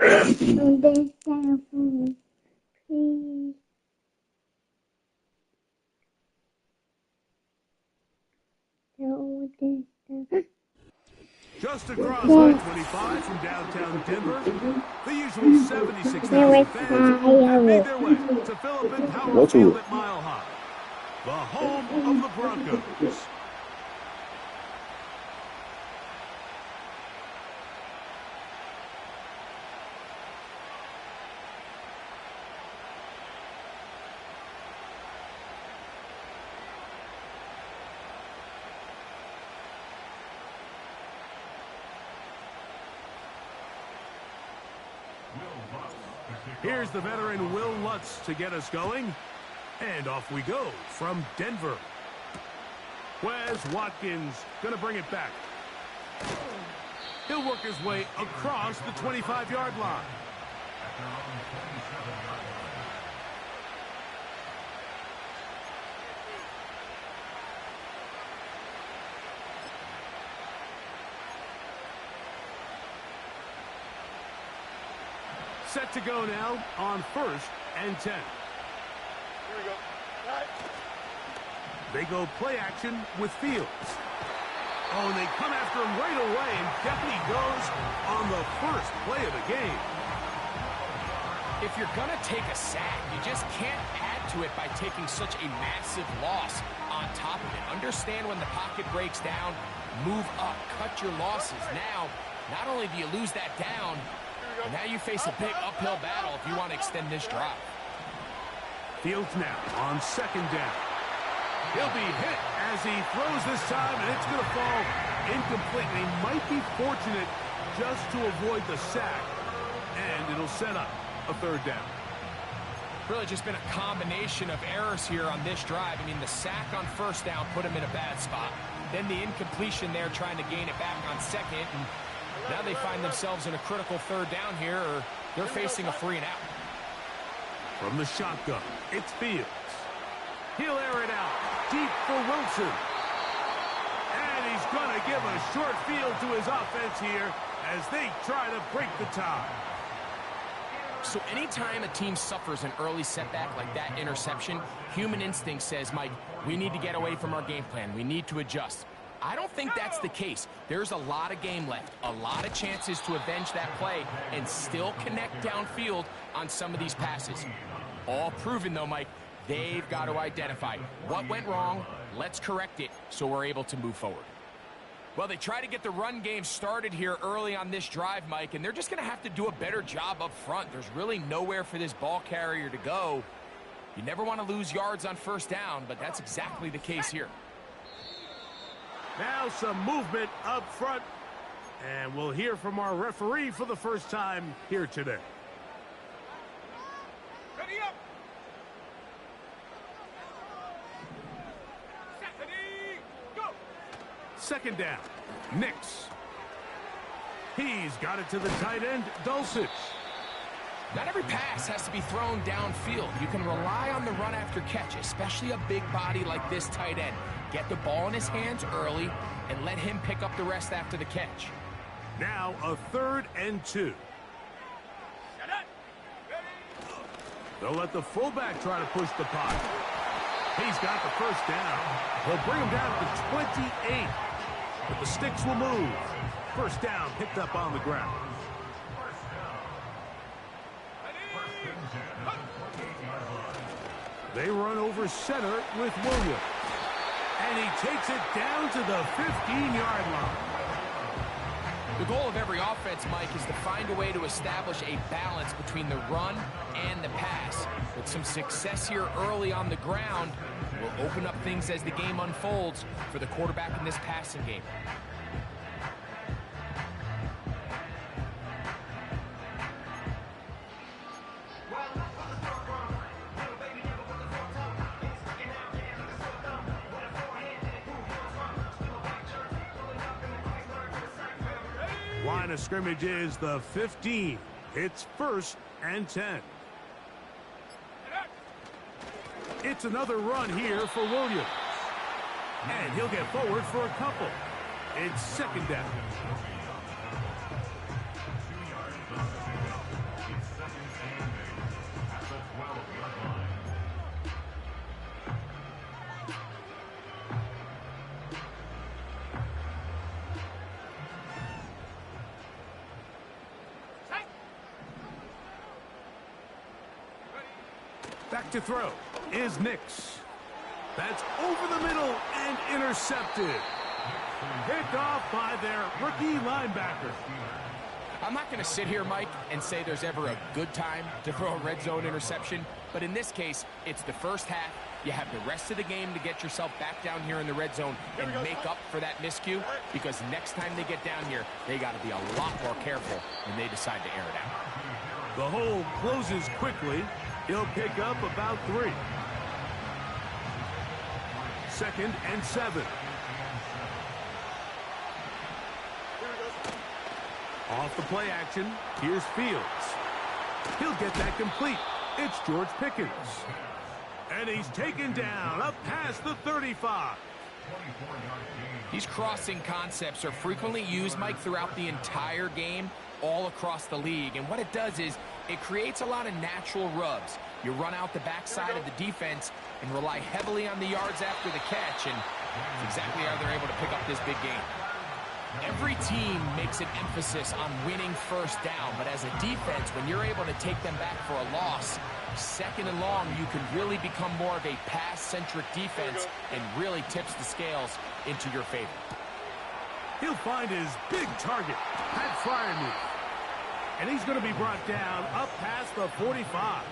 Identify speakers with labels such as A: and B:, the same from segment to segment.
A: Understand, please.
B: Just across I-25 from downtown Denver, the usual 76,000 fans have made their way to Philippine Power Field at Mile High, the home of the Broncos. Here's the veteran Will Lutz to get us going. And off we go from Denver. Wes Watkins going to bring it back. He'll work his way across the 25-yard line. Set to go now on 1st and 10. Here we go. They go play action with Fields. Oh, and they come after him right away, and down he goes on the first play of the game.
C: If you're going to take a sack, you just can't add to it by taking such a massive loss on top of it. Understand when the pocket breaks down, move up, cut your losses. Now, not only do you lose that down, now you face a big uphill battle if you want to extend this drive.
B: Fields now on 2nd down. He'll be hit as he throws this time, and it's going to fall incomplete. They might be fortunate just to avoid the sack, and it'll set up a 3rd down.
C: Really just been a combination of errors here on this drive. I mean, the sack on 1st down put him in a bad spot. Then the incompletion there trying to gain it back on 2nd, and now they find themselves in a critical 3rd down here, or they're facing a 3 and out.
B: From the shotgun, it's Fields. He'll air it out deep for Wilson. And he's going to give a short field to his offense here as they try to break the tie.
C: So anytime a team suffers an early setback like that interception, human instinct says, Mike, we need to get away from our game plan. We need to adjust. I don't think that's the case. There's a lot of game left, a lot of chances to avenge that play and still connect downfield on some of these passes. All proven, though, Mike, they've got to identify what went wrong, let's correct it so we're able to move forward. Well, they try to get the run game started here early on this drive, Mike, and they're just going to have to do a better job up front. There's really nowhere for this ball carrier to go. You never want to lose yards on 1st down, but that's exactly the case here.
B: Now some movement up front, and we'll hear from our referee for the first time here today. Ready up. 2nd down. Nix. He's got it to the tight end, Dulcich.
C: Not every pass has to be thrown downfield. You can rely on the run after catch, especially a big body like this tight end. Get the ball in his hands early and let him pick up the rest after the catch.
B: Now a 3rd and 2. They'll let the fullback try to push the pocket. He's got the 1st down. They'll bring him down to the 28. But the sticks will move. 1st down picked up on the ground. They run over center with Williams. And he takes it down to the 15-yard line.
C: The goal of every offense, Mike, is to find a way to establish a balance between the run and the pass. With some success here early on the ground, will open up things as the game unfolds for the quarterback in this passing game.
B: Line of scrimmage is the 15. It's 1st and 10. It's another run here for Williams. And he'll get forward for a couple. It's 2nd down. Back to throw is Nix. That's over the middle and intercepted. Picked off by their rookie linebacker.
C: I'm not going to sit here, Mike, and say there's ever a good time to throw a red zone interception, but in this case, it's the first half. You have the rest of the game to get yourself back down here in the red zone and make up for that miscue, because next time they get down here, they got to be a lot more careful when they decide to air it out.
B: The hole closes quickly. He'll pick up about 3. 2nd and 7. Off the play action, here's Fields. He'll get that complete. It's George Pickens. And he's taken down up past the 35.
C: These crossing concepts are frequently used, Mike, throughout the entire game, all across the league. And what it does is it creates a lot of natural rubs. You run out the backside of the defense and rely heavily on the yards after the catch, and that's exactly how they're able to pick up this big game. Every team makes an emphasis on winning first down, but as a defense, when you're able to take them back for a loss, 2nd and long, you can really become more of a pass-centric defense and really tips the scales into your favor.
B: He'll find his big target, Pat Fryermuth. And he's going to be brought down up past the 45.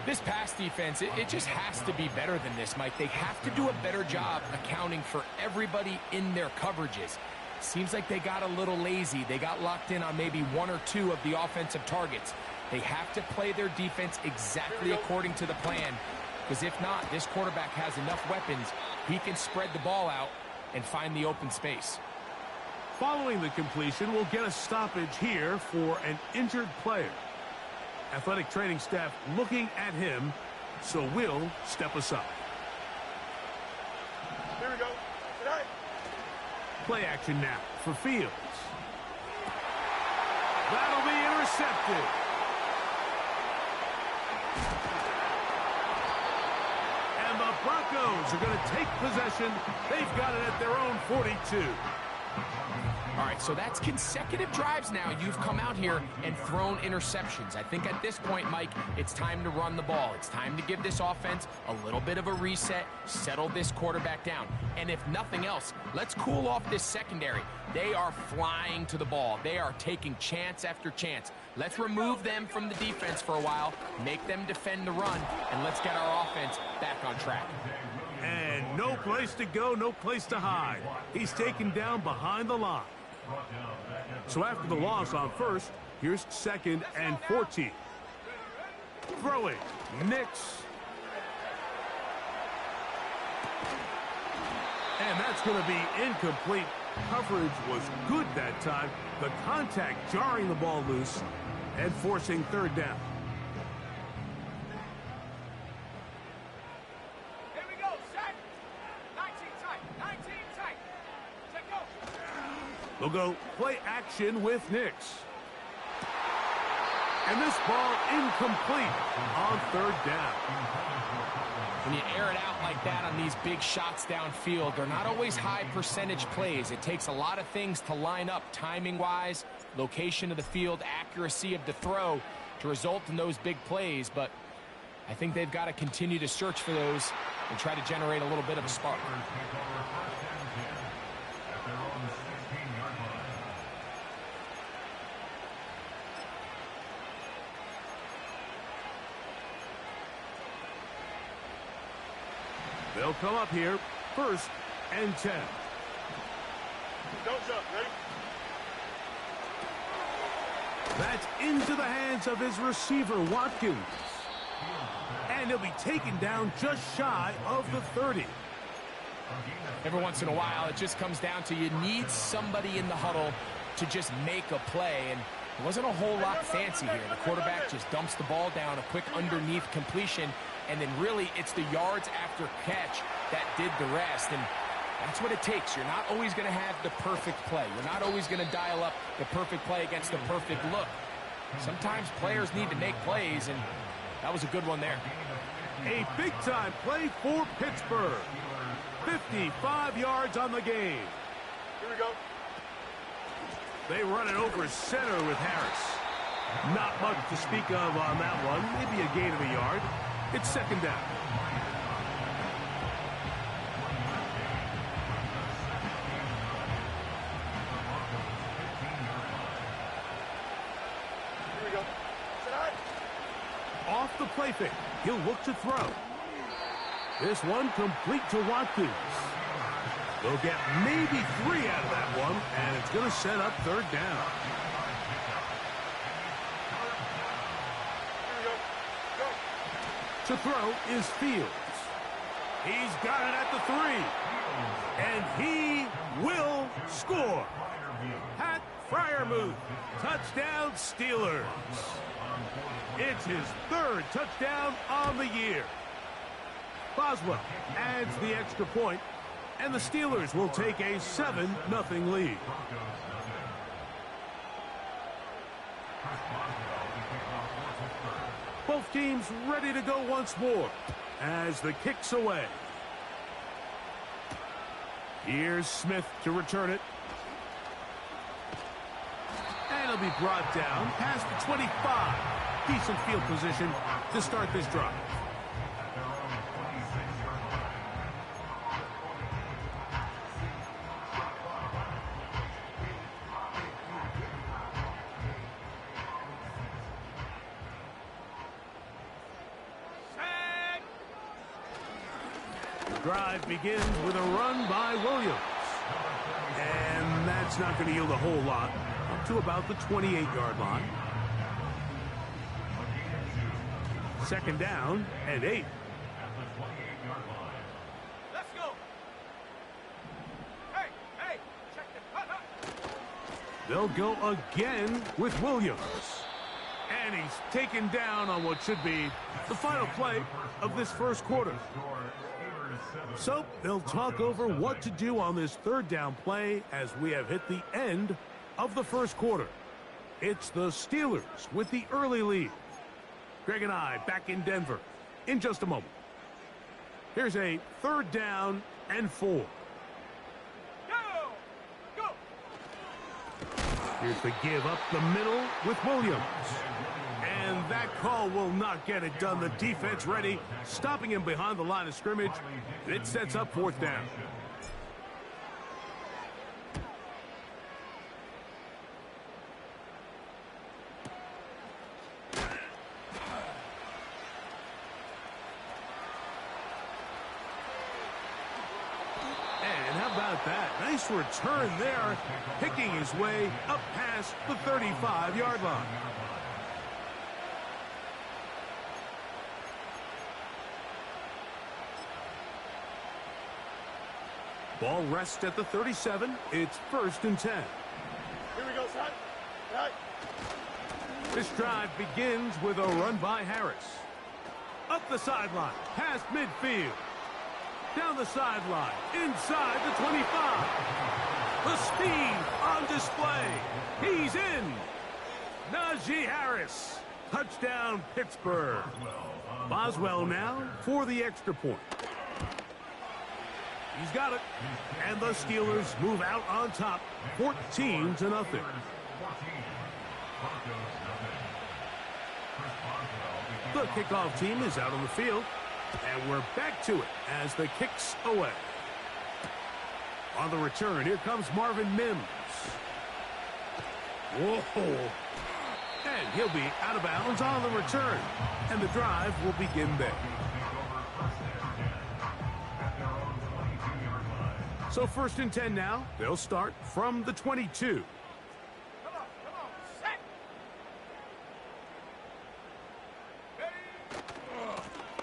C: This pass defense, it just has to be better than this, Mike. They have to do a better job accounting for everybody in their coverages. Seems like they got a little lazy. They got locked in on maybe 1 or 2 of the offensive targets. They have to play their defense exactly according to the plan, because if not, this quarterback has enough weapons. He can spread the ball out and find the open space.
B: Following the completion, we'll get a stoppage here for an injured player. Athletic training staff looking at him, so we'll step aside.
D: Here we go. Tonight.
B: Play action now for Fields. That'll be intercepted. And the Broncos are going to take possession. They've got it at their own 42.
C: All right, so that's consecutive drives now. You've come out here and thrown interceptions. I think at this point, Mike, it's time to run the ball. It's time to give this offense a little bit of a reset, settle this quarterback down. And if nothing else, let's cool off this secondary. They are flying to the ball. They are taking chance after chance. Let's remove them from the defense for a while, make them defend the run, and let's get our offense back on track.
B: And no place to go, no place to hide. He's taken down behind the line. So after the loss on first, here's 2nd and 14. Throwing, Nix. And that's going to be incomplete. Coverage was good that time. The contact jarring the ball loose and forcing 3rd down. They'll go play action with Nix. And this ball incomplete on 3rd down.
C: When you air it out like that on these big shots downfield, they're not always high percentage plays. It takes a lot of things to line up timing-wise, location of the field, accuracy of the throw to result in those big plays. But I think they've got to continue to search for those and try to generate a little bit of a spark.
B: They'll come up here, 1st and 10.
D: Don't jump, ready?
B: That's into the hands of his receiver, Watkins. And he'll be taken down just shy of the 30.
C: Every once in a while, it just comes down to you need somebody in the huddle to just make a play. And it wasn't a whole lot fancy here. The quarterback just dumps the ball down, a quick underneath completion, and then really it's the yards after catch that did the rest. And that's what it takes. You're not always going to have the perfect play. You're not always going to dial up the perfect play against the perfect look. Sometimes players need to make plays, and that was a good one there.
B: A big-time play for Pittsburgh. 55 yards on the game.
D: Here we go.
B: They run it over center with Harris. Not much to speak of on that one. Maybe a gain of a yard. It's second down.
D: Here we go. Tonight.
B: Off the play fake. He'll look to throw. This one complete to Watkins. They'll get maybe 3 out of that one, and it's going to set up third down.
D: Here we go. Go.
B: To throw is Fields. He's got it at the 3. And he will score. Pat Fryermuth. Touchdown Steelers. It's his 3rd touchdown on the year. Boswell adds the extra point, and the Steelers will take a 7-0 lead. Both teams ready to go once more as the kick's away. Here's Smith to return it. And it'll be brought down past the 25. Decent field position to start this drive. The drive begins with a run by Williams. And that's not going to yield a whole lot. Up to about the 28-yard line. Second down and 8.
D: Let's go. Hey, check the cut.
B: They'll go again with Williams. And he's taken down on what should be the final play of this first quarter. So they'll talk over what to do on this third down play as we have hit the end of the first quarter. It's the Steelers with the early lead. Greg and I back in Denver in just a moment. Here's a third down and 4.
D: Go!
B: Here's the give up the middle with Williams. And that call will not get it done. The defense ready, stopping him behind the line of scrimmage. It sets up fourth down. And how about that? Nice return there, picking his way up past the 35-yard line. Ball rests at the 37. It's 1st and 10.
D: Here we go, son. Right.
B: This drive begins with a run by Harris. Up the sideline, past midfield. Down the sideline, inside the 25. The speed on display. He's in. Najee Harris. Touchdown, Pittsburgh. Boswell now for the extra point. He's got it. And the Steelers move out on top, 14-0. The kickoff team is out on the field. And we're back to it as the kick's away. On the return, here comes Marvin Mims. Whoa. And he'll be out of bounds on the return. And the drive will begin there. So 1st and 10 now. They'll start from the 22.
D: Come on, set.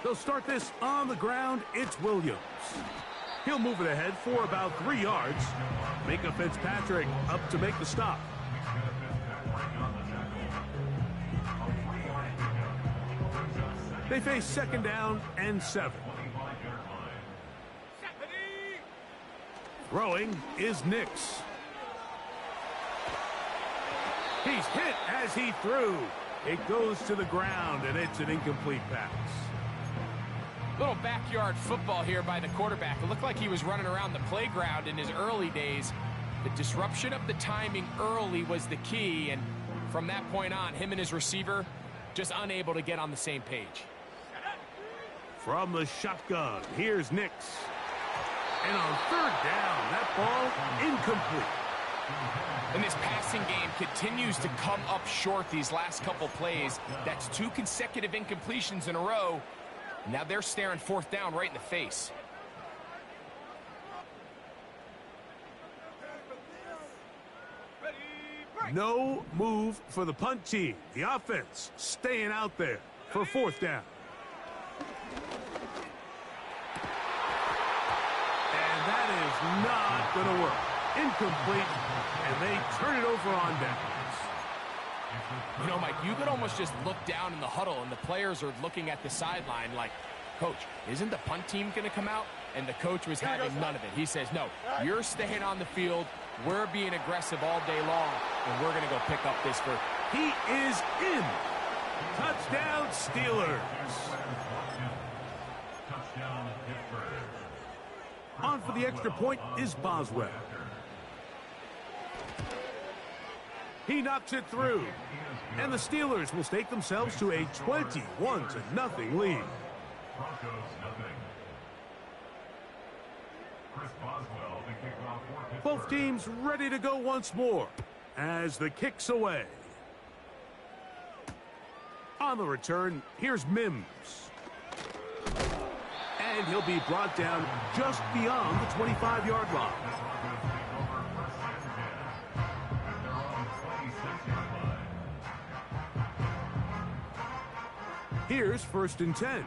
B: They'll start this on the ground. It's Williams. He'll move it ahead for about 3 yards. Micah Fitzpatrick up to make the stop. They face second down and 7. Throwing is Nix. He's hit as he threw. It goes to the ground, and it's an incomplete pass.
C: Little backyard football here by the quarterback. It looked like he was running around the playground in his early days. The disruption of the timing early was the key, and from that point on, him and his receiver just unable to get on the same page.
B: From the shotgun, here's Nix. And on third down, that ball incomplete.
C: And this passing game continues to come up short these last couple plays. That's 2 consecutive incompletions in a row. Now they're staring fourth down right in the face.
B: No move for the punt team. The offense staying out there for fourth down. And that is not going to work. Incomplete, and they turn it over on downs.
C: You know, Mike, you could almost just look down in the huddle, and the players are looking at the sideline like, Coach, isn't the punt team going to come out? And the coach was having none of it. He says, no, you're staying on the field. We're being aggressive all day long, and we're going to go pick up this first.
B: He is in. Touchdown, Steelers. On for the extra point is Boswell. He knocks it through. And the Steelers will stake themselves to a 21-0 lead. Both teams ready to go once more as the kick's away. On the return, here's Mims. And he'll be brought down just beyond the 25-yard line. Here's 1st and 10.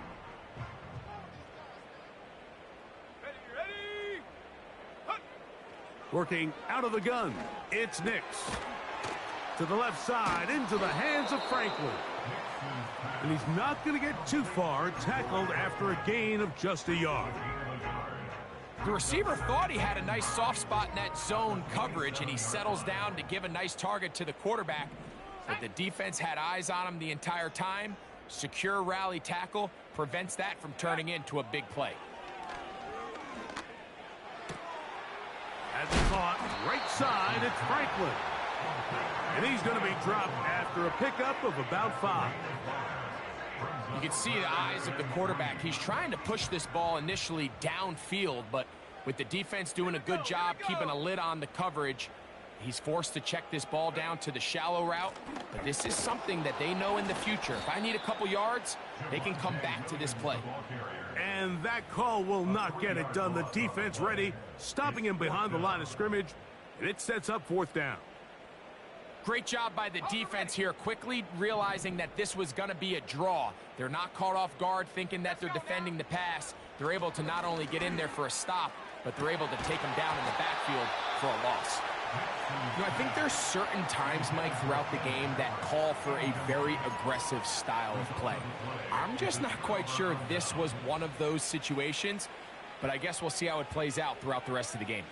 D: Ready? Hunt.
B: Working out of the gun, it's Nix. To the left side, into the hands of Franklin. And he's not going to get too far, tackled after a gain of just a yard.
C: The receiver thought he had a nice soft spot in that zone coverage, and he settles down to give a nice target to the quarterback. But the defense had eyes on him the entire time. Secure rally tackle prevents that from turning into a big play.
B: As it's caught, right side, it's Franklin. And he's going to be dropped after a pickup of about 5.
C: You can see the eyes of the quarterback. He's trying to push this ball initially downfield, but with the defense doing a good job keeping a lid on the coverage, he's forced to check this ball down to the shallow route. But this is something that they know in the future. If I need a couple yards, they can come back to this play.
B: And that call will not get it done. The defense ready, stopping him behind the line of scrimmage, and it sets up 4th down.
C: Great job by the defense here, quickly realizing that this was going to be a draw. They're not caught off guard thinking that they're defending the pass. They're able to not only get in there for a stop, but they're able to take him down in the backfield for a loss. You know, I think there's certain times, Mike, throughout the game that call for a very aggressive style of play. I'm just not quite sure this was one of those situations, but I guess we'll see how it plays out throughout the rest of the game.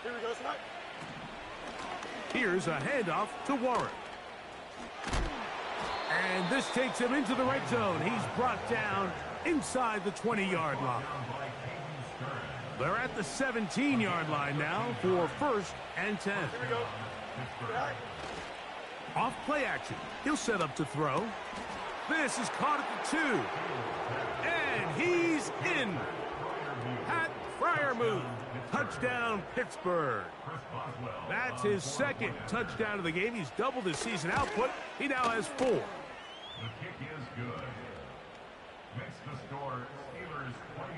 D: Here we go, son.
B: Here's a handoff to Warren. And this takes him into the red zone. He's brought down inside the 20-yard line. They're at the 17-yard line now for 1st and 10.
D: Here we go.
B: Off play action. He'll set up to throw. This is caught at the 2. And he's in. Pat Fryermuth. Touchdown, Pittsburgh. That's his 2nd touchdown of the game. He's doubled his season output. He now has 4.
E: The kick is good. Makes the score Steelers 28,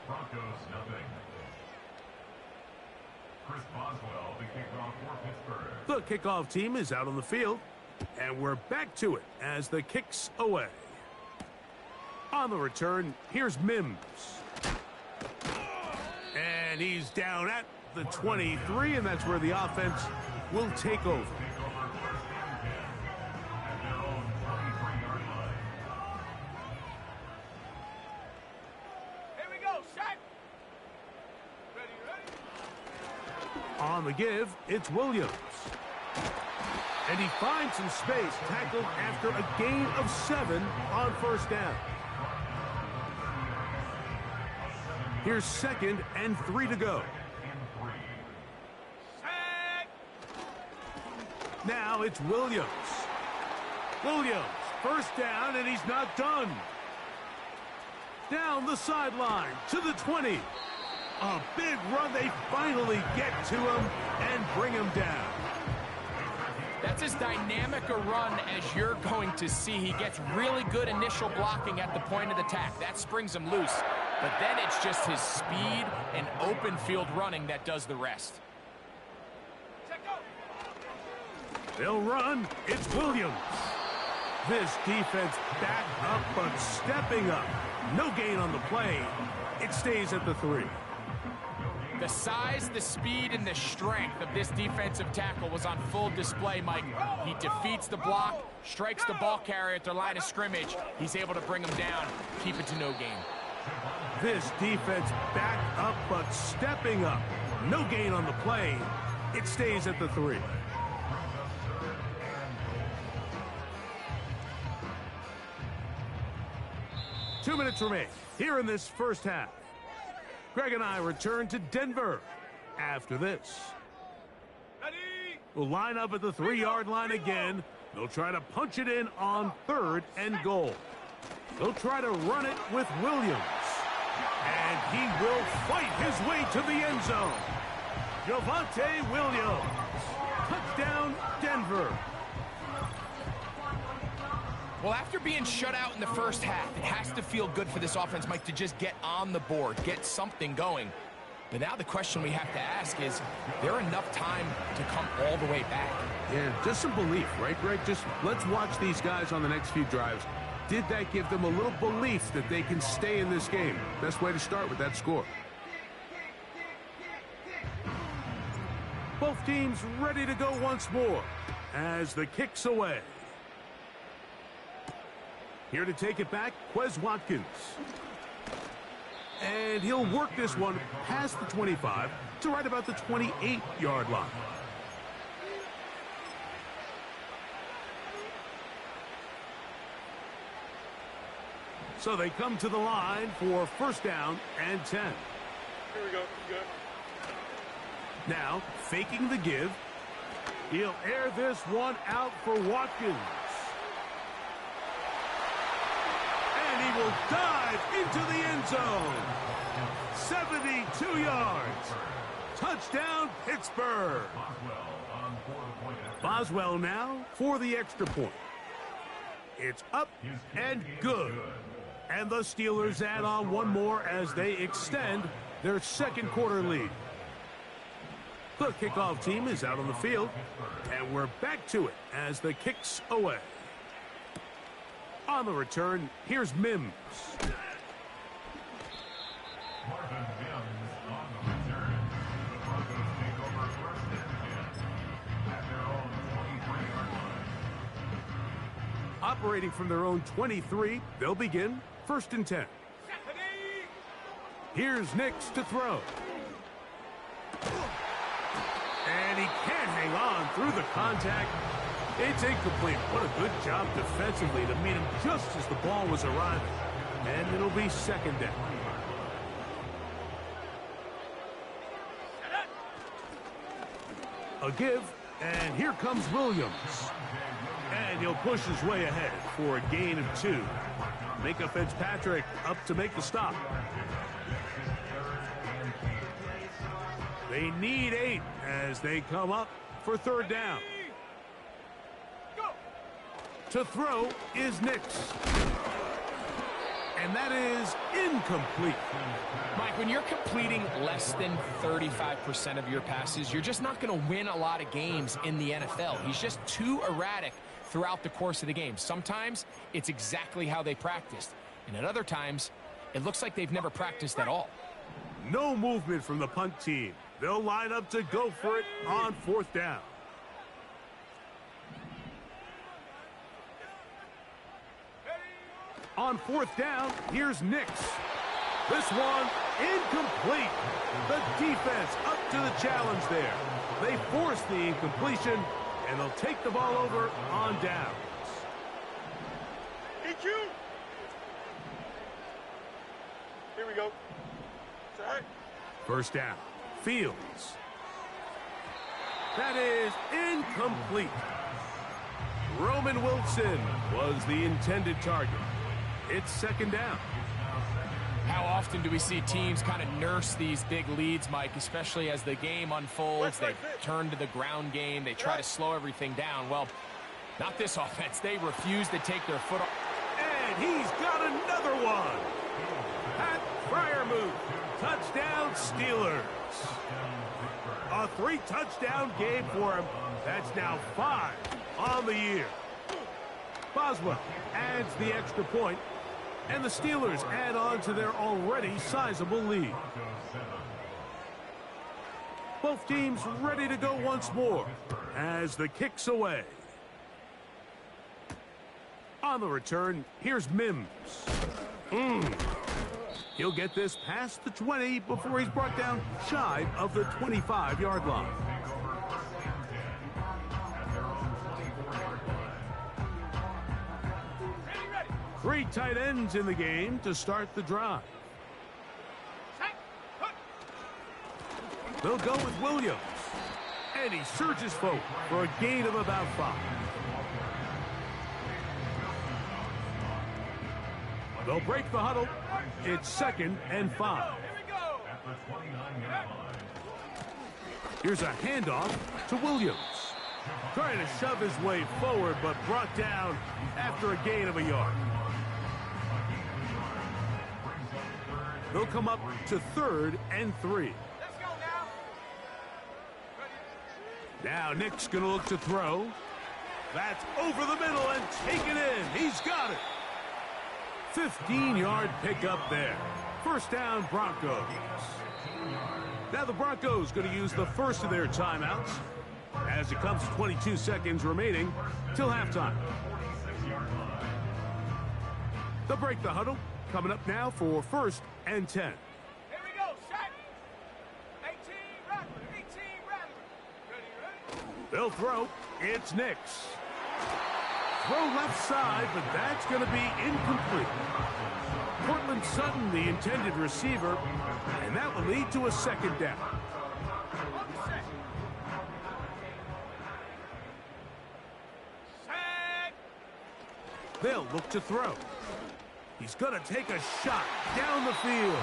E: Broncos nothing. Chris Boswell, the kickoff for Pittsburgh.
B: The kickoff team is out on the field, and we're back to it as the kick's away. On the return, here's Mims. And he's down at the 23, and that's where the offense will take over. On the give, it's Williams. And he finds some space, tackled after a gain of 7 on first down. Here's 2nd and 3 to go. Now it's Williams. Williams, first down, and he's not done. Down the sideline to the 20. A big run. They finally get to him and bring him down.
C: That's as dynamic a run as you're going to see. He gets really good initial blocking at the point of attack. That springs him loose. But then it's just his speed and open field running that does the rest.
B: They'll run. It's Williams. This defense back up but stepping up. No gain on the play. It stays at the 3.
C: The size, the speed, and the strength of this defensive tackle was on full display, Mike. He defeats the block, strikes the ball carrier at their line of scrimmage. He's able to bring him down, keep it to no gain.
B: This defense back up but stepping up. No gain on the play. It stays at the 3. Two minutes remain here in this first half. Greg and I return to Denver after this. We'll line up at the 3-yard line again. They'll try to punch it in on 3rd and goal. They'll try to run it with Williams. And he will fight his way to the end zone. Javonte Williams. Touchdown, Denver.
C: Well, after being shut out in the first half, it has to feel good for this offense, Mike, to just get on the board, get something going. But now the question we have to ask is there enough time to come all the way back?
B: Yeah, just some belief, right, Greg? Just let's watch these guys on the next few drives. Did that give them a little belief that they can stay in this game? Best way to start with that score. Both teams ready to go once more as the kick's away. Here to take it back, Quez Watkins. And he'll work this one past the 25 to right about the 28-yard line. So they come to the line for first down and 10.
D: Here we go. Good.
B: Now, faking the give. He'll air this one out for Watkins. And he will dive into the end zone. 72 yards. Touchdown, Pittsburgh. Boswell now for the extra point. It's up and good. And the Steelers add on one more as they extend their second quarter lead. The kickoff team is out on the field, and we're back to it as the kick's away. On the return, here's Mims.
E: Marvin Mims on the return. The Broncos take over first and 10 at their own 23-yard line.
B: Operating from their own 23, they'll begin first and 10. Here's Nix to throw. And he can't hang on through the contact. It's incomplete. What a good job defensively to meet him just as the ball was arriving. And it'll be second down. A give, and here comes Williams. And he'll push his way ahead for a gain of 2. Micah Fitzpatrick up to make the stop. They need 8 as they come up for third down. To throw is Nix. And that is incomplete.
C: Mike, when you're completing less than 35% of your passes, you're just not going to win a lot of games in the NFL. He's just too erratic throughout the course of the game. Sometimes it's exactly how they practiced. And at other times, it looks like they've never practiced at all.
B: No movement from the punt team. They'll line up to go for it on fourth down. On fourth down, here's Nix. This one incomplete. The defense up to the challenge there. They force the incompletion, and they'll take the ball over on downs.
D: EQ. Here we go. Set.
B: First down. Fields. That is incomplete. Roman Wilson was the intended target. It's second down.
C: How often do we see teams kind of nurse these big leads, Mike, especially as the game unfolds? They turn to the ground game. They try to slow everything down. Well, not this offense. They refuse to take their foot off.
B: And he's got another one. Pat Fryermuth. Touchdown, Steelers. A 3-touchdown game for him. That's now 5 on the year. Boswell adds the extra point, and the Steelers add on to their already sizable lead. Both teams ready to go once more as the kick's away. On the return, here's Mims. He'll get this past the 20 before he's brought down shy of the 25-yard line. Three tight ends in the game to start the drive. They'll go with Williams. And he surges forward for a gain of about 5. They'll break the huddle. It's 2nd and 5. Here's a handoff to Williams. Trying to shove his way forward, but brought down after a gain of a yard. They'll come up to 3rd and 3. Now Nick's going to look to throw. That's over the middle and taken in. He's got it. 15-yard pickup there. First down, Broncos. Now the Broncos going to use the first of their timeouts as it comes to 22 seconds remaining till halftime. They'll break the huddle. Coming up now for 1st and 10.
D: Here we go. Set. 18 run. 18 run. Ready.
B: They'll throw. It's Nix. Throw left side, but that's going to be incomplete. Cortland Sutton, the intended receiver, and that will lead to a 2nd down.
D: Set.
B: They'll look to throw. He's going to take a shot down the field.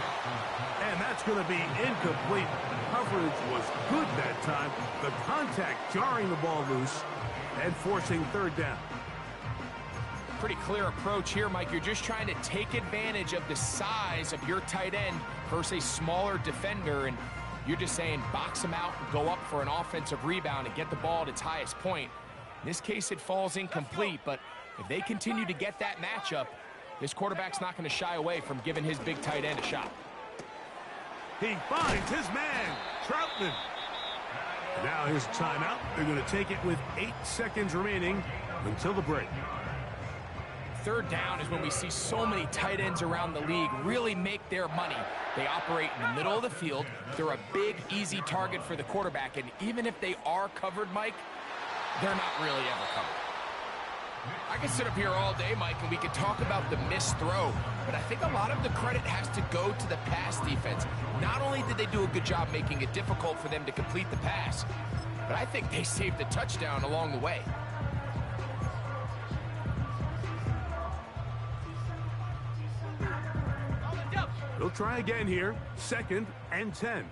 B: And that's going to be incomplete. Coverage was good that time. The contact jarring the ball loose and forcing 3rd down.
C: Pretty clear approach here, Mike. You're just trying to take advantage of the size of your tight end versus a smaller defender, and you're just saying box him out and go up for an offensive rebound and get the ball at its highest point. In this case, it falls incomplete, but if they continue to get that matchup, this quarterback's not going to shy away from giving his big tight end a shot.
B: He finds his man, Troutman. Now here's a timeout. They're going to take it with 8 seconds remaining until the break.
C: 3rd down is when we see so many tight ends around the league really make their money. They operate in the middle of the field. They're a big, easy target for the quarterback, and even if they are covered, Mike, they're not really ever covered. I can sit up here all day, Mike, and we can talk about the missed throw, but I think a lot of the credit has to go to the pass defense. Not only did they do a good job making it difficult for them to complete the pass, but I think they saved the touchdown along the way.
B: They'll try again here. 2nd and 10.
D: 19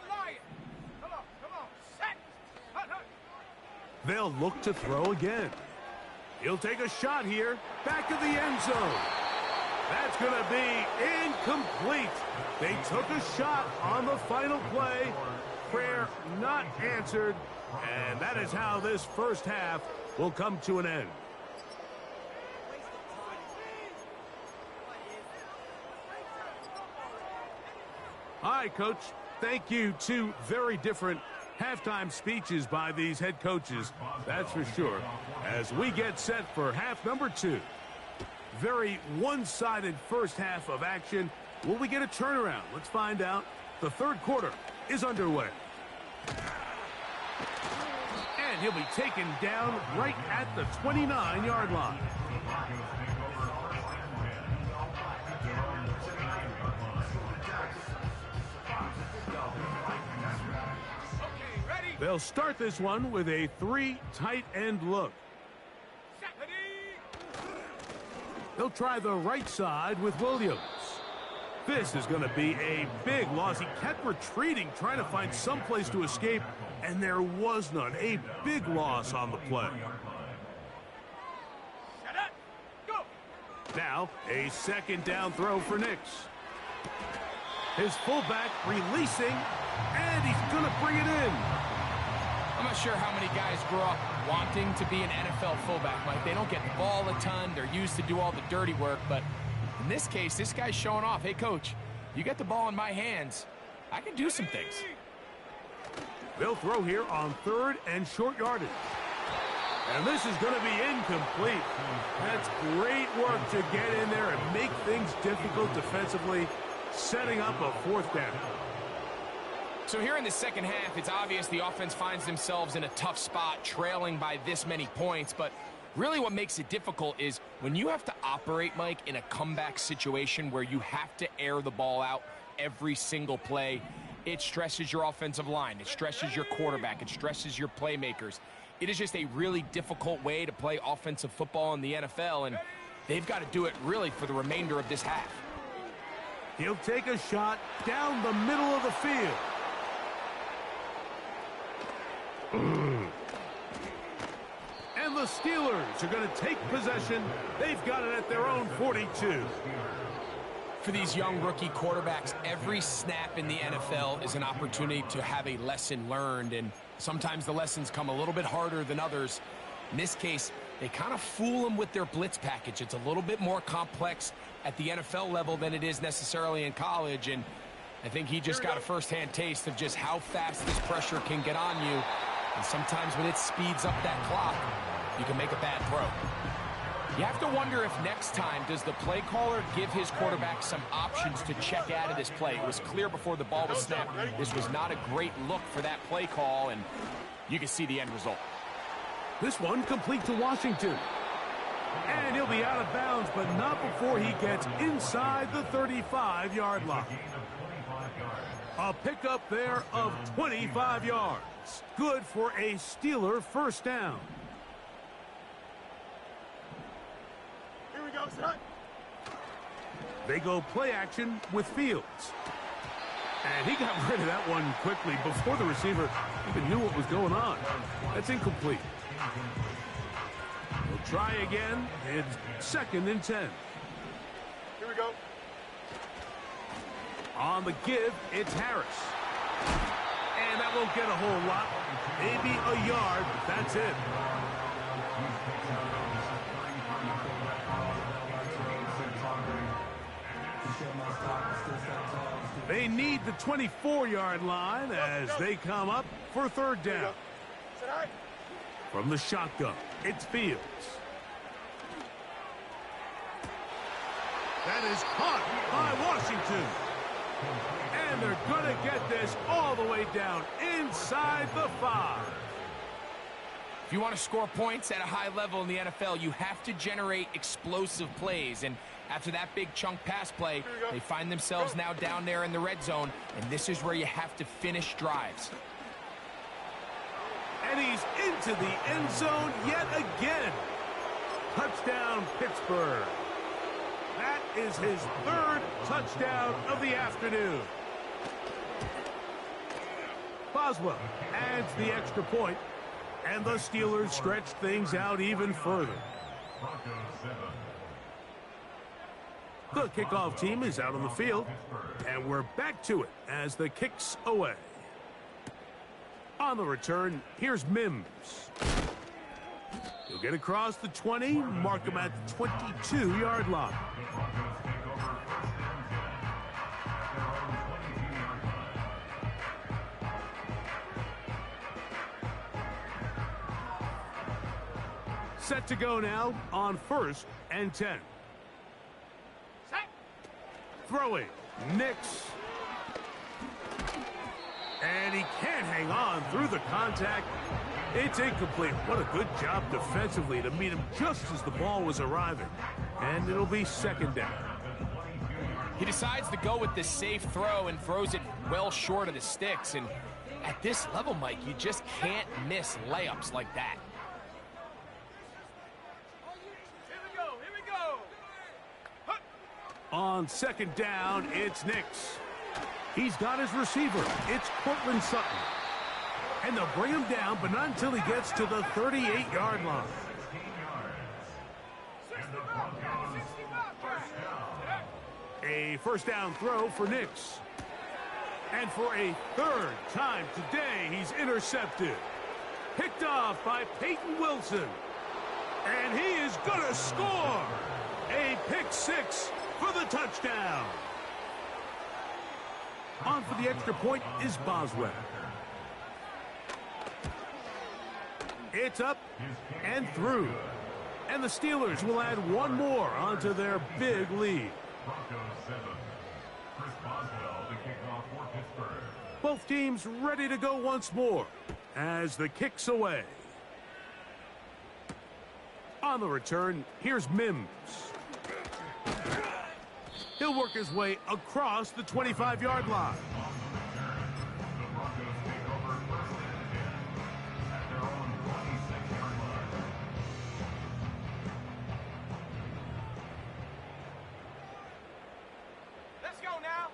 D: Lion. Come on. Set. Hut.
B: They'll look to throw again. He'll take a shot here. Back of the end zone. That's going to be incomplete. They took a shot on the final play. Prayer not answered. And that is how this first half will come to an end. Hi, Coach. Thank you. 2 very different halftime speeches by these head coaches, that's for sure, as we get set for half number 2. Very one-sided first half of action. Will we get a turnaround? Let's find out. The 3rd quarter is underway. And he'll be taken down right at the 29-yard line. They'll start this one with a 3 tight end look. They'll try the right side with Williams. This is going to be a big loss. He kept retreating, trying to find some place to escape, and there was none. A big loss on the play. Now, a second down throw for Nix. His fullback releasing, and he's going to bring it in.
C: I'm not sure how many guys grow up wanting to be an NFL fullback, Mike. They don't get the ball a ton. They're used to do all the dirty work. But in this case, this guy's showing off. Hey, coach, you get the ball in my hands. I can do some things.
B: They'll throw here on 3rd and short yardage. And this is going to be incomplete. That's great work to get in there and make things difficult defensively, setting up a 4th down.
C: So here in the second half, it's obvious the offense finds themselves in a tough spot, trailing by this many points. But really what makes it difficult is when you have to operate, Mike, in a comeback situation where you have to air the ball out every single play, it stresses your offensive line. It stresses your quarterback. It stresses your playmakers. It is just a really difficult way to play offensive football in the NFL, and they've got to do it really for the remainder of this half.
B: He'll take a shot down the middle of the field. And the Steelers are going to take possession. They've got it at their own 42.
C: For these young rookie quarterbacks, every snap in the NFL is an opportunity to have a lesson learned, and sometimes the lessons come a little bit harder than others. In this case, they kind of fool them with their blitz package. It's a little bit more complex at the NFL level than it is necessarily in college, and I think he just got a first-hand taste of just how fast this pressure can get on you. And sometimes when it speeds up that clock, you can make a bad throw. You have to wonder if next time, does the play caller give his quarterback some options to check out of this play? It was clear before the ball was snapped. This was not a great look for that play call, and you can see the end result.
B: This one complete to Washington. And he'll be out of bounds, but not before he gets inside the 35-yard line. A pickup there of 25 yards. Good for a Steeler first down.
D: Here we go, son.
B: They go play action with Fields. And he got rid of that one quickly before the receiver even knew what was going on. That's incomplete. We'll try again. It's 2nd and 10.
D: Here we go.
B: On the give, it's Harris. And that won't get a whole lot. Maybe a yard, but that's it. They need the 24-yard line as they come up for 3rd down. From the shotgun, it's Fields. That is caught by Washington. And they're going to get this all the way down inside the 5.
C: If you want to score points at a high level in the NFL, you have to generate explosive plays. And after that big chunk pass play, they find themselves now down there in the red zone. And this is where you have to finish drives.
B: And he's into the end zone yet again. Touchdown, Pittsburgh. That is his 3rd touchdown of the afternoon. Boswell adds the extra point, and the Steelers stretch things out even further. The kickoff team is out on the field, and we're back to it as the kick's away. On the return, here's Mims. He'll get across the 20, mark him at the 22-yard line. Set to go now on 1st and 10. Throwing, Nix. And he can't hang on through the contact. It's incomplete. What a good job defensively to meet him just as the ball was arriving. And it'll be second down.
C: He decides to go with this safe throw and throws it well short of the sticks. And at this level, Mike, you just can't miss layups like that.
D: Here we go, here we go.
B: On second down, it's Nix. He's got his receiver. It's Cortland Sutton. And they'll bring him down, but not until he gets to the 38-yard line.
D: 65.
B: A first down throw for Nix. And for a third time today, he's intercepted. Picked off by Peyton Wilson. And he is going to score. A pick six for the touchdown. On for the extra point is Boswell. It's up and through. And the Steelers will add one more onto their big lead. Both teams ready to go once more as the kick's away. On the return, here's Mims. He'll work his way across the 25-yard line.
D: Let's go now.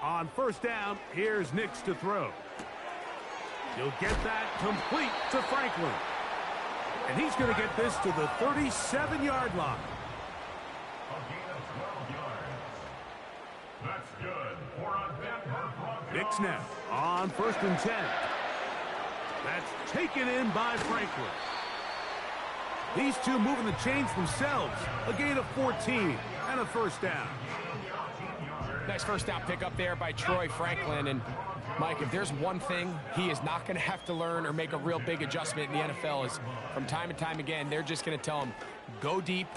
B: On first down, here's Nix to throw. He'll get that complete to Franklin. And he's going to get this to the 37-yard line.
E: That's good for a Denver Broncos.
B: Nix now on first and 10. That's taken in by Franklin. These two moving the chains themselves. A gain of 14 and a first down.
C: Nice first down pick up there by Troy Franklin. And Mike, if there's one thing he is not going to have to learn or make a real big adjustment in the NFL is from time and time again, they're just going to tell him, go deep,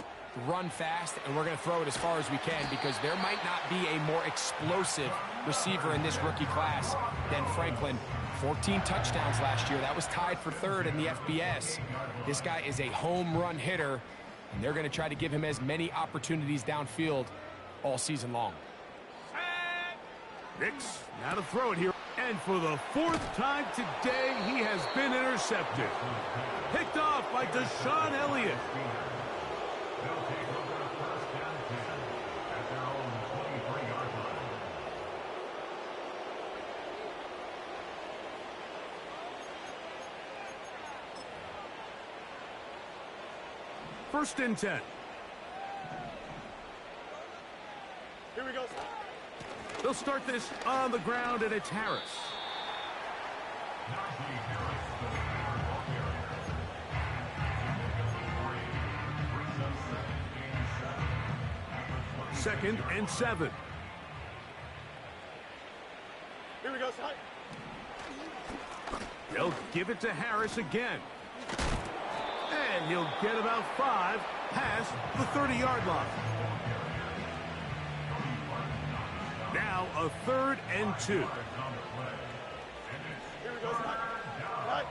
C: run fast, and we're going to throw it as far as we can because there might not be a more explosive receiver in this rookie class than Franklin. 14 touchdowns last year. That was tied for third in the FBS. This guy is a home run hitter, and they're going to try to give him as many opportunities downfield all season long.
B: Nix now to throw it here. And for the fourth time today, he has been intercepted. Picked off by Deshaun Elliott. First and 10.
D: Here we go.
B: They'll start this on the ground, and it's Harris. Second and 7.
D: Here we go, son.
B: They'll give it to Harris again. And he'll get about 5 past the 30-yard line. Now a third and 2.
D: Here we go, son. Right.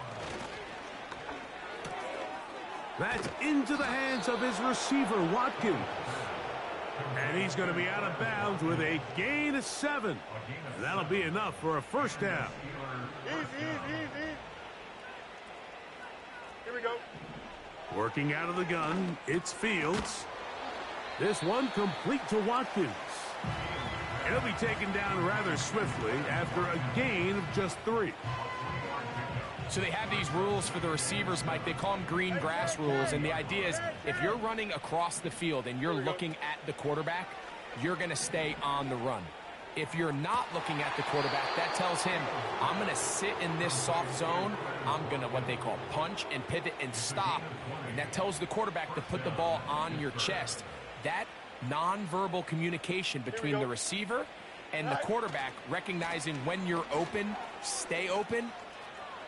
B: That's into the hands of his receiver, Watkins. And he's going to be out of bounds with a gain of 7. And that'll be enough for a first down.
D: Easy. Here we go.
B: Working out of the gun, it's Fields. This one complete to Watkins. He'll be taken down rather swiftly after a gain of just 3.
C: So they have these rules for the receivers, Mike. They call them green grass rules. And the idea is if you're running across the field and you're looking at the quarterback, you're going to stay on the run. If you're not looking at the quarterback, that tells him, I'm going to sit in this soft zone. I'm going to what they call punch and pivot and stop. And that tells the quarterback to put the ball on your chest. That nonverbal communication between the receiver and the quarterback, recognizing when you're open, stay open,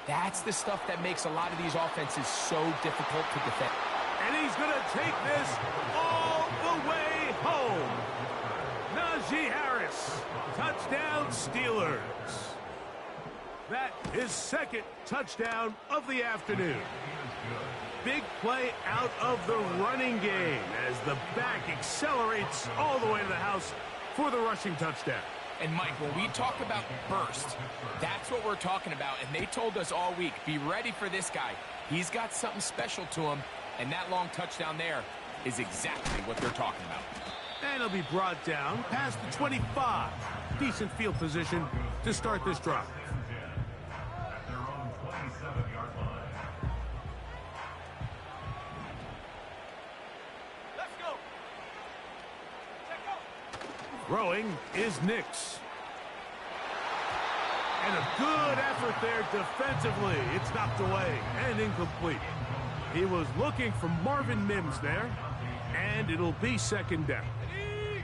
C: that's the stuff that makes a lot of these offenses so difficult to defend.
B: And he's going to take this all the way home. Najee Harris. Touchdown, Steelers. That is second touchdown of the afternoon. Big play out of the running game as the back accelerates all the way to the house for the rushing touchdown.
C: And Mike, when we talk about burst, that's what we're talking about. And they told us all week, be ready for this guy. He's got something special to him. And that long touchdown there is exactly what they're talking about.
B: And he'll be brought down past the 25. Decent field position to start this drive.
E: At their own 27-yard line.
D: Let's go. Check out.
B: Throwing is Nix. And a good effort there defensively. It's knocked away and incomplete. He was looking for Marvin Mims there, and it'll be second down.
D: Ready?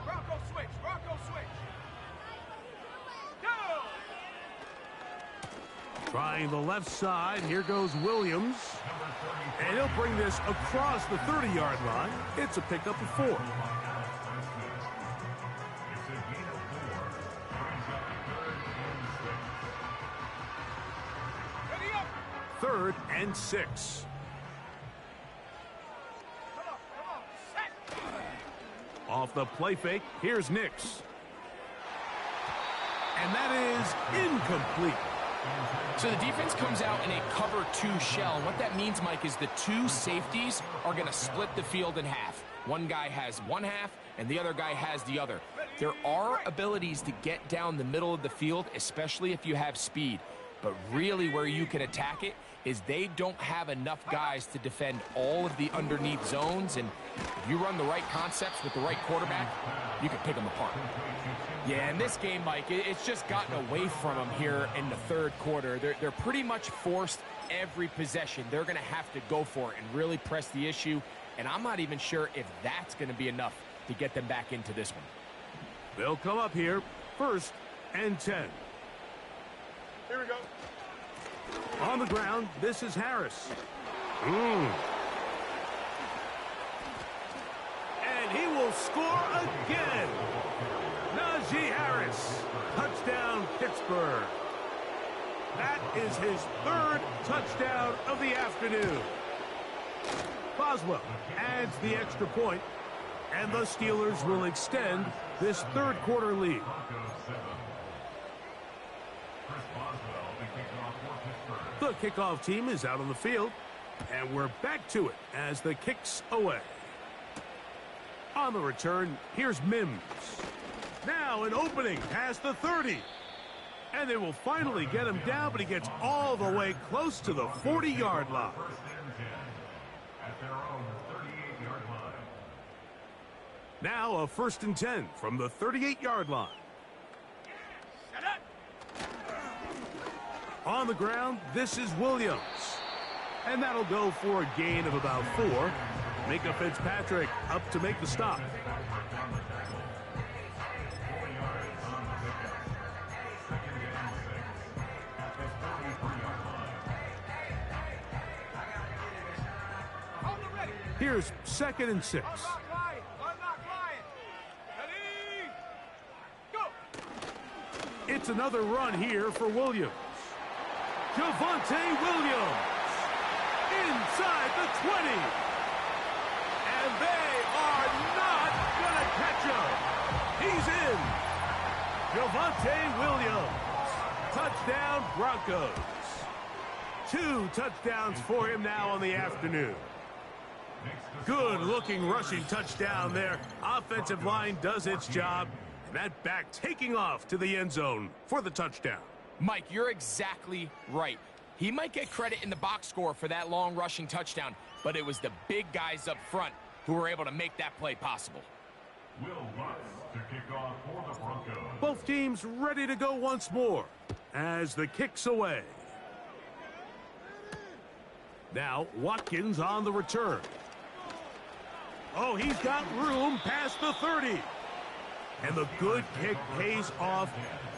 D: Bronco switch. Bronco switch. Go.
B: Trying the left side. Here goes Williams. And he'll bring this across the 30-yard line. It's a pickup of 4.
E: It's a gain of 4. Brings up third and 6.
D: Ready up.
B: 3rd and 6.
D: Come on. Set.
B: Off the play fake, here's Nix. And that is incomplete.
C: So the defense comes out in a cover 2 shell. And what that means, Mike, is the 2 safeties are going to split the field in half. One guy has one half, and the other guy has the other. There are abilities to get down the middle of the field, especially if you have speed. But really where you can attack it is they don't have enough guys to defend all of the underneath zones. And if you run the right concepts with the right quarterback, you can pick them apart. Yeah, in this game, Mike, it's just gotten away from them here in the 3rd quarter. They're pretty much forced every possession. They're going to have to go for it and really press the issue. And I'm not even sure if that's going to be enough to get them back into this one.
B: They'll come up here, 1st and 10.
D: Here we go.
B: On the ground, this is Harris. And he will score again. Najee Harris. Touchdown, Pittsburgh. That is his 3rd touchdown of the afternoon. Boswell adds the extra point, and the Steelers will extend this 3rd quarter lead. The kickoff team is out on the field, and we're back to it as the kick's away. On the return, here's Mims. Now an opening past the 30. And they will finally get him down, but he gets all the way close to the 40-yard line.
E: At their own 38-yard line.
B: Now a 1st and 10 from the 38-yard line.
D: Set up.
B: On the ground, this is Williams. And that'll go for a gain of about 4. Micah Fitzpatrick up to make the stop. Here's 2nd and 6.
D: Unlock Lion. Unlock Lion. Ready? Go.
B: It's another run here for Williams. Javonte Williams inside the 20. And they are not going to catch him. He's in. Javonte Williams. Touchdown Broncos. 2 touchdowns for him now on the afternoon. Good-looking rushing touchdown there. Offensive line does its job. And that back taking off to the end zone for the touchdown.
C: Mike, you're exactly right. He might get credit in the box score for that long rushing touchdown, but it was the big guys up front who were able to make that play possible.
E: Will Lutz to kick off for the Broncos.
B: Both teams ready to go once more as the kick's away. Now Watkins on the return. Oh, he's got room past the 30. And the good kick pays off.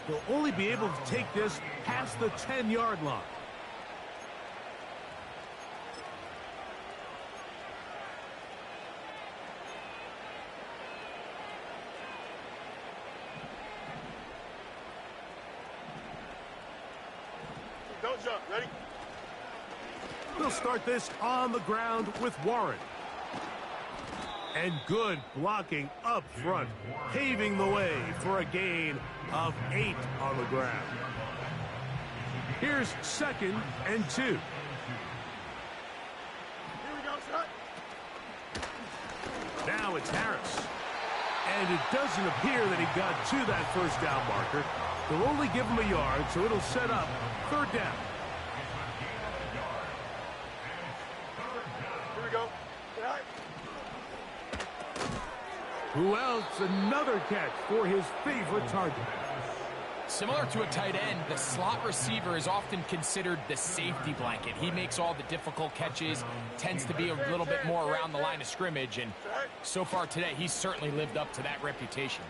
B: He'll only be able to take this past the 10-yard line.
D: Don't jump. Ready?
B: They'll start this on the ground with Warren. And good blocking up front, paving the way for a gain of 8 on the ground. Here's 2nd and 2.
D: Here we go, shot.
B: Now it's Harris. And it doesn't appear that he got to that first down marker. They'll only give him a yard, so it'll set up 3rd down.
D: Here we go. Get high.
B: Who else? Another catch for his favorite target.
C: Similar to a tight end, the slot receiver is often considered the safety blanket. He makes all the difficult catches, tends to be a little bit more around the line of scrimmage, and so far today, he's certainly lived up to that reputation.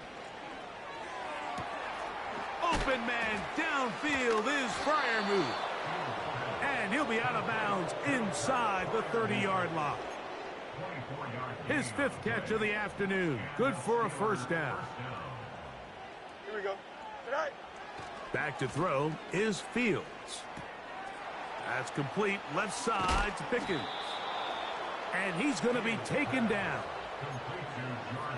B: Open man downfield is Freiermuth. And he'll be out of bounds inside the 30-yard line. His 5th catch of the afternoon. Good for a 1st down.
D: Here we go. Get high.
B: Back to throw is Fields. That's complete left side to Pickens. And he's going to be taken down.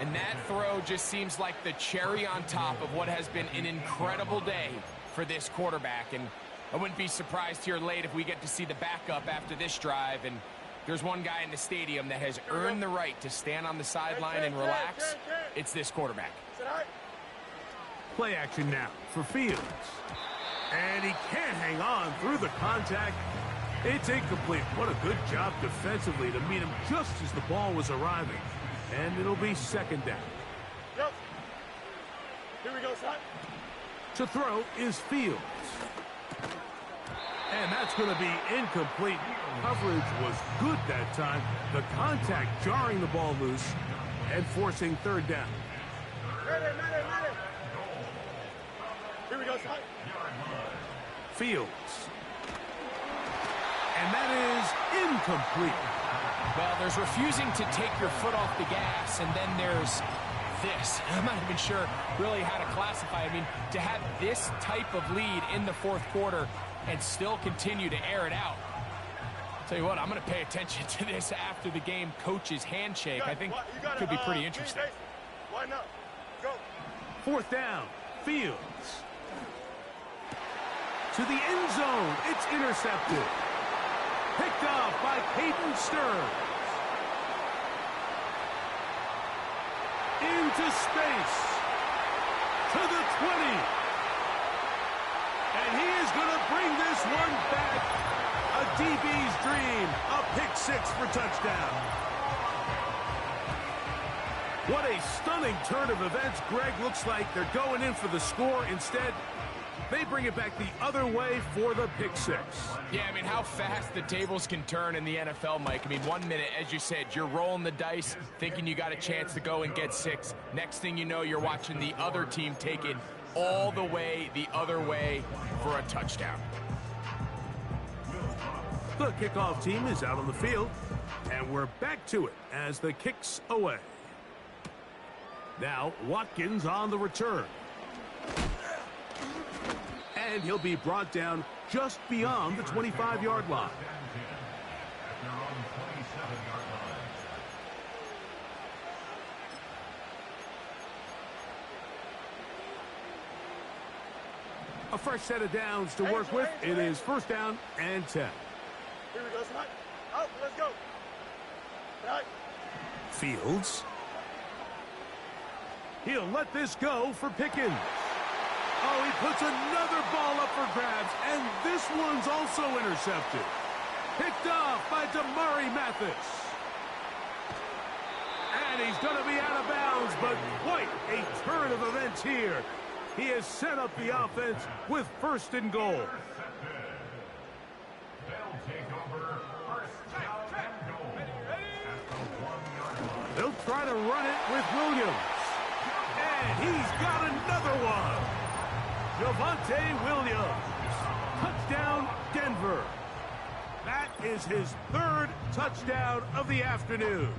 C: And that throw just seems like the cherry on top of what has been an incredible day for this quarterback. And I wouldn't be surprised here late if we get to see the backup after this drive. And there's one guy in the stadium that has earned the right to stand on the sideline and relax. It's this quarterback.
D: Sit high.
B: Play action now for Fields. And he can't hang on through the contact. It's incomplete. What a good job defensively to meet him just as the ball was arriving. And it'll be 2nd down.
D: Go. Here we go, shot.
B: To throw is Fields. And that's going to be incomplete. Coverage was good that time. The contact jarring the ball loose and forcing 3rd down.
D: Ready. Here we go, shot.
B: Fields. And that is incomplete.
C: Well, there's refusing to take your foot off the gas, and then there's this. I'm not even sure really how to classify. I mean, to have this type of lead in the 4th quarter and still continue to air it out. Tell you what, I'm going to pay attention to this after the game coach's handshake. I think it could be pretty interesting.
D: Why not? Go.
B: 4th down. Fields. To the end zone. It's intercepted. Picked off by Peyton Stearns. Into space. To the 20. And he is going to bring this one back. A DB's dream. A pick 6 for touchdown. What a stunning turn of events. Greg, looks like they're going in for the score. Instead, they bring it back the other way for the pick 6.
C: Yeah, I mean, how fast the tables can turn in the NFL, Mike. I mean, 1 minute, as you said, you're rolling the dice, thinking you got a chance to go and get 6. Next thing you know, you're watching the other team take it all the way the other way for a touchdown.
B: The kickoff team is out on the field, and we're back to it as the kick's away. Now, Watkins on the return. And he'll be brought down just beyond the 25-yard line. A fresh set of downs to work with. It is 1st down and 10.
D: Here we go, Smite. Out, let's go. Right.
B: Fields. He'll let this go for Pickens. Oh, he puts another ball up for grabs, and this one's also intercepted. Picked off by Damari Mathis. And he's going to be out of bounds, but quite a turn of events here. He has set up the offense with 1st and goal. They'll try to run it with Williams. And he's got another one. Javonte Williams. Touchdown, Denver. That is his 3rd touchdown of the afternoon.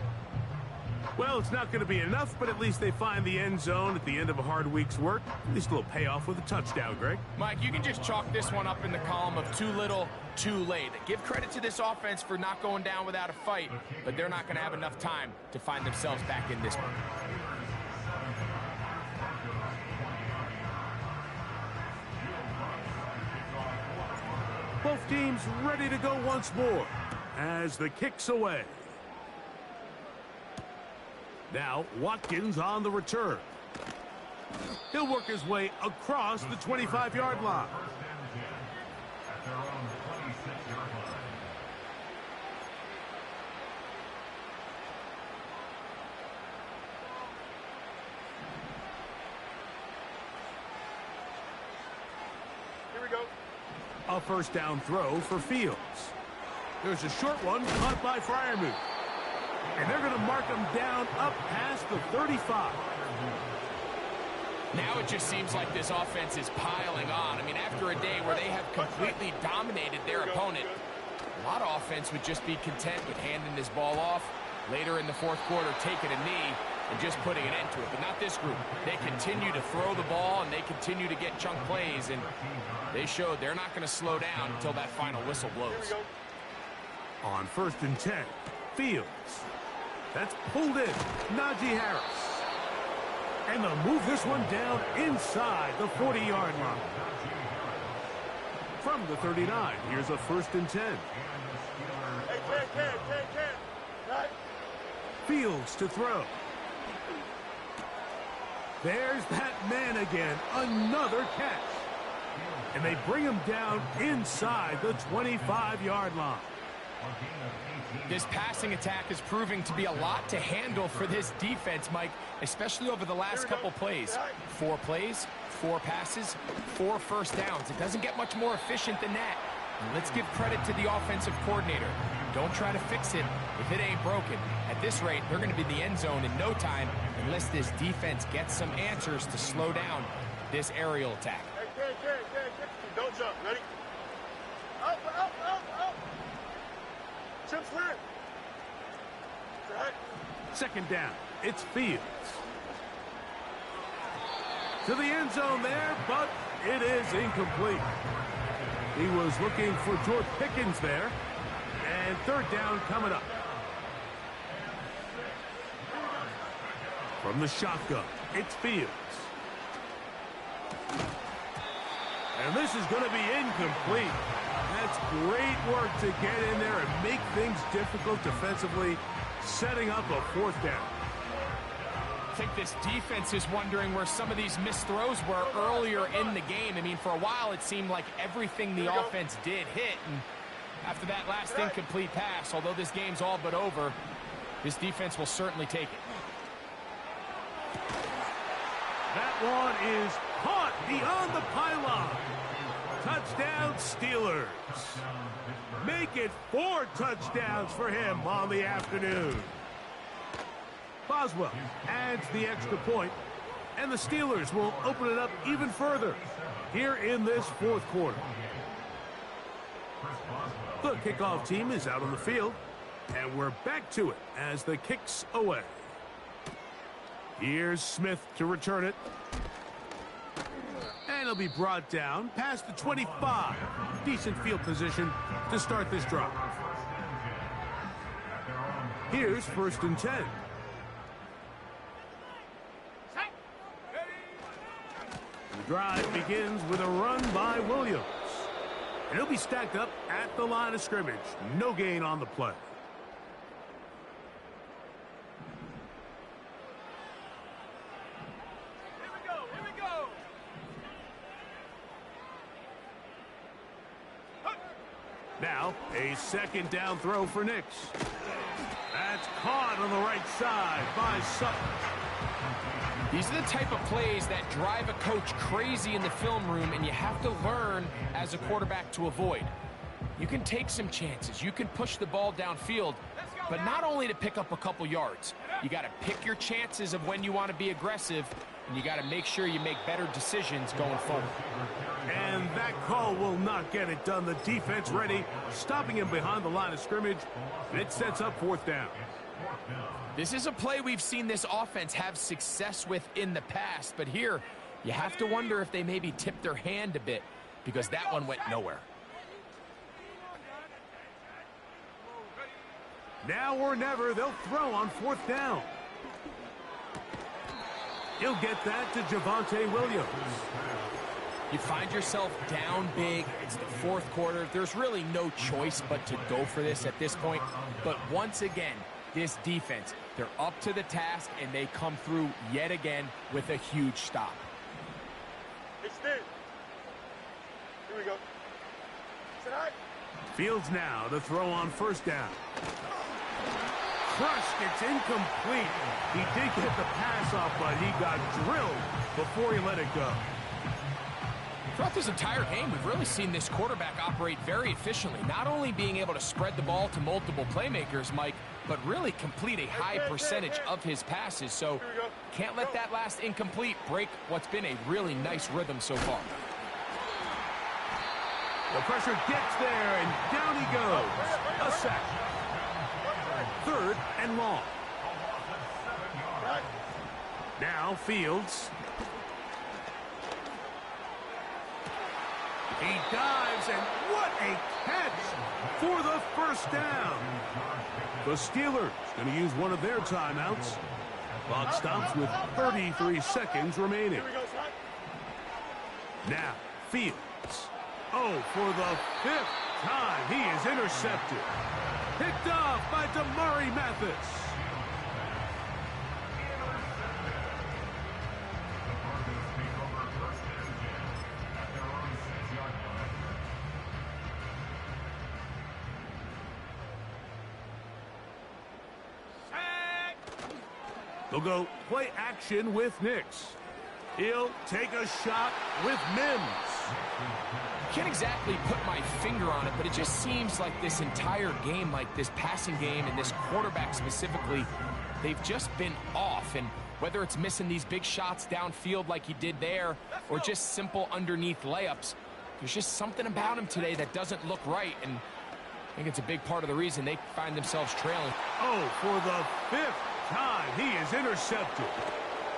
B: Well, it's not going to be enough, but at least they find the end zone at the end of a hard week's work. At least a little payoff with a touchdown, Greg.
C: Mike, you can just chalk this one up in the column of too little, too late. Give credit to this offense for not going down without a fight, but they're not going to have enough time to find themselves back in this one.
B: Both teams ready to go once more as the kick's away. Now, Watkins on the return. He'll work his way across the 25-yard line.
E: At their own 26-yard line.
D: Here we go.
B: A first down throw for Fields. There's a short one caught by Freiermuth. And they're going to mark him down up past the 35.
C: Now it just seems like this offense is piling on. I mean, after a day where they have completely dominated their opponent, a lot of offense would just be content with handing this ball off. Later in the fourth quarter, taking a knee and just putting an end to it. But not this group. They continue to throw the ball, and they continue to get chunk plays. And they showed they're not going to slow down until that final whistle blows.
B: On 1st and 10, Fields. That's pulled in. Najee Harris. And they'll move this one down inside the 40-yard line. From the 39, here's a 1st and 10.
D: Hey, Ken. Right.
B: Fields to throw. There's that man again. Another catch. And they bring him down inside the 25-yard line.
C: This passing attack is proving to be a lot to handle for this defense, Mike, especially over the last couple plays. 4 plays, 4 passes, 4 first downs. It doesn't get much more efficient than that. And let's give credit to the offensive coordinator. Don't try to fix it if it ain't broken. At this rate, they're going to be in the end zone in no time unless this defense gets some answers to slow down this aerial attack.
D: Hey, Ken. Don't jump. Ready? Up. Chip's clear. Right.
B: 2nd down. It's Fields. To the end zone there, but it is incomplete. He was looking for George Pickens there. And 3rd down coming up. From the shotgun, it's Fields. And this is going to be incomplete. That's great work to get in there and make things difficult defensively, setting up a 4th down.
C: I think this defense is wondering where some of these missed throws were earlier in the game. I mean, for a while, it seemed like everything the offense did hit. And after that last incomplete pass, although this game's all but over, this defense will certainly take it.
B: That one is caught beyond the pylon. Touchdown, Steelers. Make it 4 touchdowns for him on the afternoon. Boswell adds the extra point, and the Steelers will open it up even further here in this 4th quarter. The kickoff team is out on the field, and we're back to it as the kick's away. Here's Smith to return it. And he'll be brought down past the 25. Decent field position to start this drive. Here's 1st and 10. The drive begins with a run by Williams. And he'll be stacked up at the line of scrimmage. No gain on the play.
D: Here we go.
B: Now, a 2nd down throw for Nix. That's caught on the right side by Sutton.
C: These are the type of plays that drive a coach crazy in the film room, and you have to learn as a quarterback to avoid. You can take some chances. You can push the ball downfield, but not only to pick up a couple yards. You got to pick your chances of when you want to be aggressive and you got to make sure you make better decisions going forward.
B: And that call will not get it done. The defense ready, stopping him behind the line of scrimmage. And it sets up 4th down.
C: This is a play we've seen this offense have success with in the past, but here you have to wonder if they maybe tipped their hand a bit because that one went nowhere.
B: Now or never, they'll throw on 4th down. He'll get that to Javonte Williams.
C: You find yourself down big. It's the 4th quarter. There's really no choice but to go for this at this point. But once again, this defense, they're up to the task, and they come through yet again with a huge stop.
D: Hey, Steve. Here we go. Tonight.
B: Fields now to throw on 1st down. Crushed, it's incomplete. He did get the pass off, but he got drilled before he let it go.
C: Throughout this entire game, we've really seen this quarterback operate very efficiently, not only being able to spread the ball to multiple playmakers, Mike, but really complete a high percentage of his passes. So can't let that last incomplete break what's been a really nice rhythm so far.
B: The pressure gets there, and down he goes. A sack. 3rd and long. Now Fields. He dives, and what a catch for the 1st down. The Steelers going to use one of their timeouts. Clock stops with 33 seconds remaining. Now Fields. Oh, for the 5th time, he is intercepted. Picked off by Damari Mathis. They'll go play action with Nix. He'll take a shot with Mims.
C: Can't exactly put my finger on it, but it just seems like this entire game, like this passing game and this quarterback specifically, they've just been off. And whether it's missing these big shots downfield like he did there or just simple underneath layups, there's just something about him today that doesn't look right. And I think it's a big part of the reason they find themselves trailing.
B: Oh, for the 5th time, he is intercepted.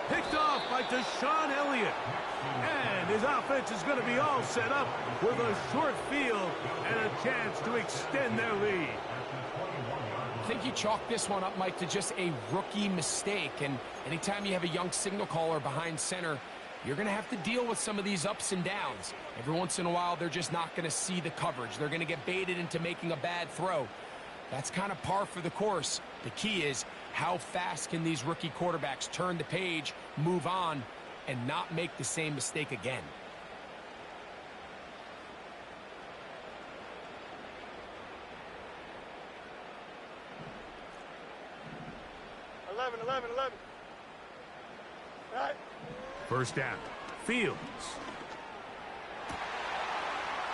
B: Picked off by Deshaun Elliott. And his offense is going to be all set up with a short field and a chance to extend their lead.
C: I think you chalk this one up, Mike, to just a rookie mistake. And anytime you have a young signal caller behind center, you're going to have to deal with some of these ups and downs. Every once in a while, they're just not going to see the coverage. They're going to get baited into making a bad throw. That's kind of par for the course. The key is how fast can these rookie quarterbacks turn the page, move on, and not make the same mistake again.
D: Eleven. All right.
B: 1st down. Fields.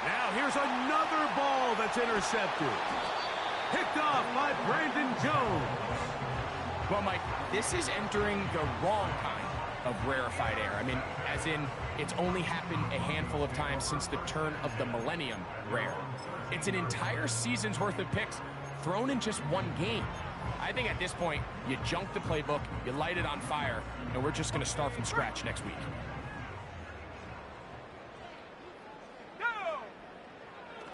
B: Now here's another ball that's intercepted. Picked off by Brandon Jones.
C: Well, Mike, this is entering the wrong kind of rarefied air. I mean, as in, it's only happened a handful of times since the turn of the millennium rare. It's an entire season's worth of picks thrown in just one game. I think at this point, you junk the playbook, you light it on fire, and we're just going to start from scratch next week.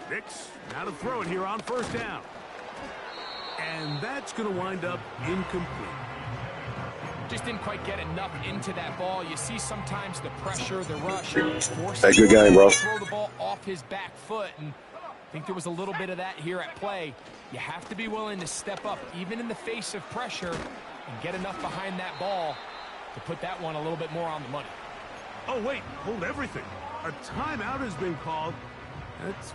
B: Nix now to throw it here on 1st down. And that's going to wind up incomplete.
C: Just didn't quite get enough into that ball. You see sometimes the pressure, the rush, forces
F: Hey, good game, bro.
C: to throw the ball off his back foot. And I think there was a little bit of that here at play. You have to be willing to step up, even in the face of pressure, and get enough behind that ball to put that one a little bit more on the money.
B: Oh, wait, hold everything. A timeout has been called. That's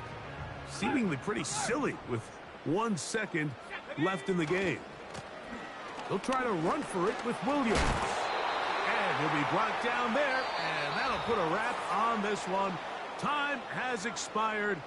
B: seemingly pretty silly with 1 second left in the game. They'll try to run for it with Williams. And he'll be brought down there, and that'll put a wrap on this one. Time has expired.